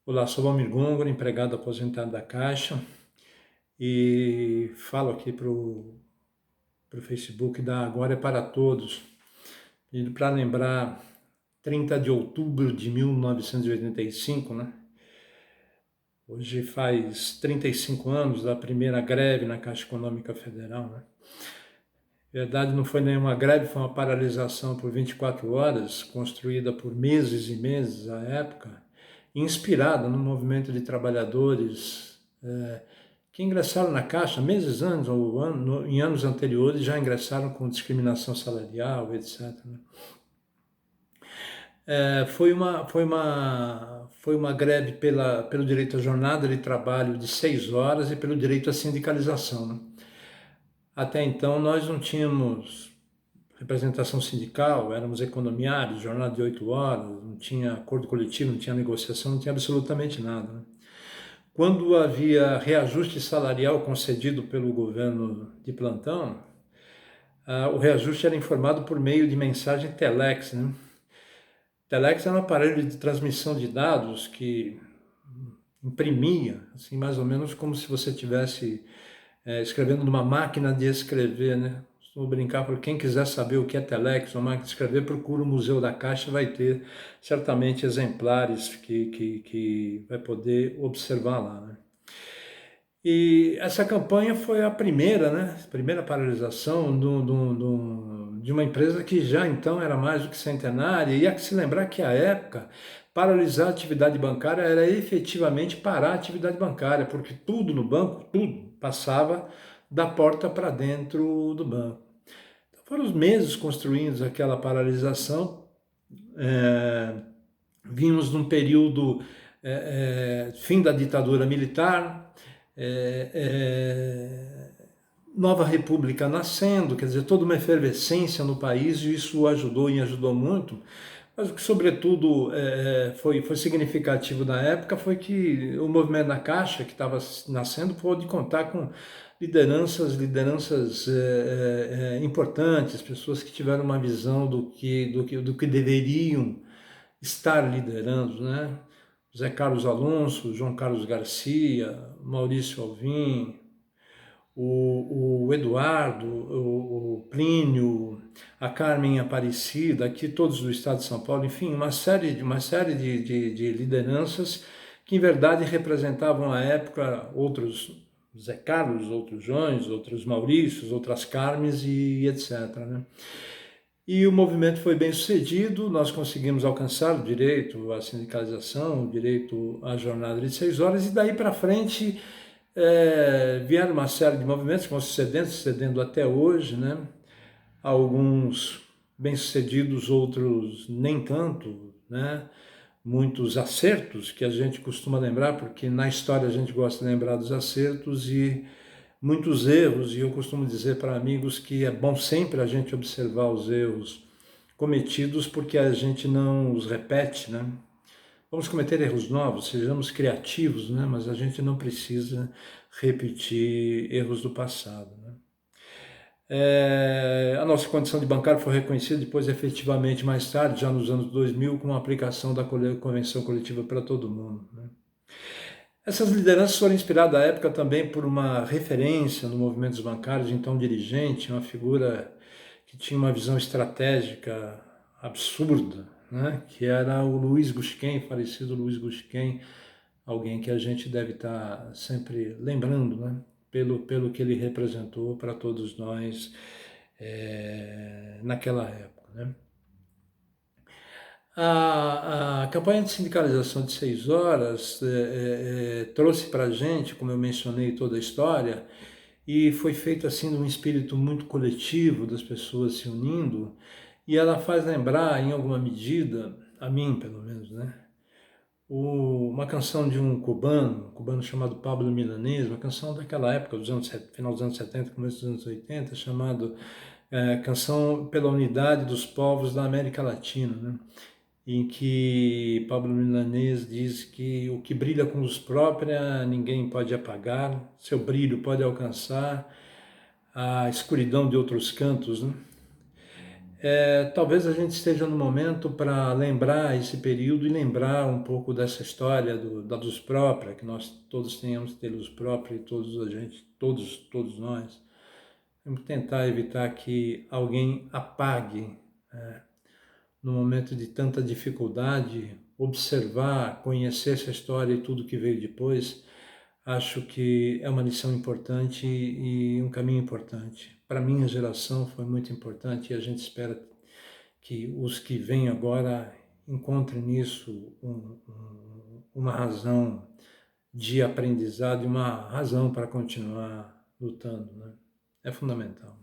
Olá, sou Valmir Góngora, empregado aposentado da Caixa, e falo aqui para o Facebook da Agora é para Todos, pedindo para lembrar 30 de outubro de 1985, né? Hoje faz 35 anos da primeira greve na Caixa Econômica Federal, né? Na verdade, não foi nenhuma greve, foi uma paralisação por 24 horas, construída por meses e meses à época, inspirada no movimento de trabalhadores que ingressaram na Caixa meses antes ou em anos anteriores, já ingressaram com discriminação salarial, etc. Né? Foi uma greve pelo direito à jornada de trabalho de 6 horas e pelo direito à sindicalização. Né? Até então nós não tínhamos representação sindical, éramos economiários, jornada de 8 horas, não tinha acordo coletivo, não tinha negociação, não tinha absolutamente nada. Né? Quando havia reajuste salarial concedido pelo governo de plantão, o reajuste era informado por meio de mensagem telex. Né? Telex era um aparelho de transmissão de dados que imprimia, assim, mais ou menos como se você estivesse escrevendo numa máquina de escrever, né? Vou brincar, para quem quiser saber o que é telex, uma máquina de escrever, procura o Museu da Caixa, vai ter certamente exemplares que vai poder observar lá, né? E essa campanha foi a primeira, né? Primeira paralisação de uma empresa que já então era mais do que centenária. E há que se lembrar que, à época, paralisar a atividade bancária era efetivamente parar a atividade bancária, porque tudo no banco, tudo passava da porta para dentro do banco. Então, foram os meses construindo aquela paralisação. É, Vimos num período fim da ditadura militar, nova república nascendo, quer dizer, toda uma efervescência no país, e isso ajudou e ajudou muito. Mas o que, sobretudo, foi significativo na época foi que o movimento da Caixa, que estava nascendo, pôde contar com lideranças importantes, pessoas que tiveram uma visão do que deveriam estar liderando, né? José Carlos Alonso, João Carlos Garcia, Maurício Alvim, o Eduardo, o Plínio, a Carmen Aparecida, aqui todos do estado de São Paulo, enfim, uma série de lideranças que em verdade representavam à época outros Zé Carlos, outros Joões, outros Maurícios, outras Carmes e etc. Né? E o movimento foi bem sucedido, nós conseguimos alcançar o direito à sindicalização, o direito à jornada de 6 horas, e daí para frente vieram uma série de movimentos que vão sucedendo até hoje, né? Alguns bem-sucedidos, outros nem tanto, né? Muitos acertos que a gente costuma lembrar, porque na história a gente gosta de lembrar dos acertos, e muitos erros, e eu costumo dizer para amigos que é bom sempre a gente observar os erros cometidos, porque a gente não os repete, né? Vamos cometer erros novos, sejamos criativos, né? Mas a gente não precisa repetir erros do passado, né? A nossa condição de bancário foi reconhecida depois, efetivamente, mais tarde, já nos anos 2000, com a aplicação da Convenção Coletiva para todo mundo, né? Essas lideranças foram inspiradas à época também por uma referência no movimento dos bancários, então dirigente, uma figura que tinha uma visão estratégica absurda, né? Que era o Luiz Gusquem, falecido Luiz Gusquem, alguém que a gente deve estar sempre lembrando, né? Pelo que ele representou para todos nós naquela época, né? A campanha de sindicalização de 6 horas trouxe para a gente, como eu mencionei, toda a história, e foi feita assim num espírito muito coletivo, das pessoas se unindo, e ela faz lembrar, em alguma medida, a mim pelo menos, né? Uma canção de um cubano chamado Pablo Milanés, uma canção daquela época, final dos anos 70, começo dos anos 80, chamado Canção pela Unidade dos Povos da América Latina, né? Em que Pablo Milanés diz que o que brilha com luz própria ninguém pode apagar, seu brilho pode alcançar a escuridão de outros cantos, né? Talvez a gente esteja no momento para lembrar esse período e lembrar um pouco dessa história da luz própria, que nós todos tenhamos que ter luz própria e todos nós. Vamos tentar evitar que alguém apague, no momento de tanta dificuldade, observar, conhecer essa história e tudo que veio depois. Acho que é uma lição importante e um caminho importante. Para minha geração foi muito importante e a gente espera que os que vêm agora encontrem nisso uma razão de aprendizado e uma razão para continuar lutando, né? É fundamental.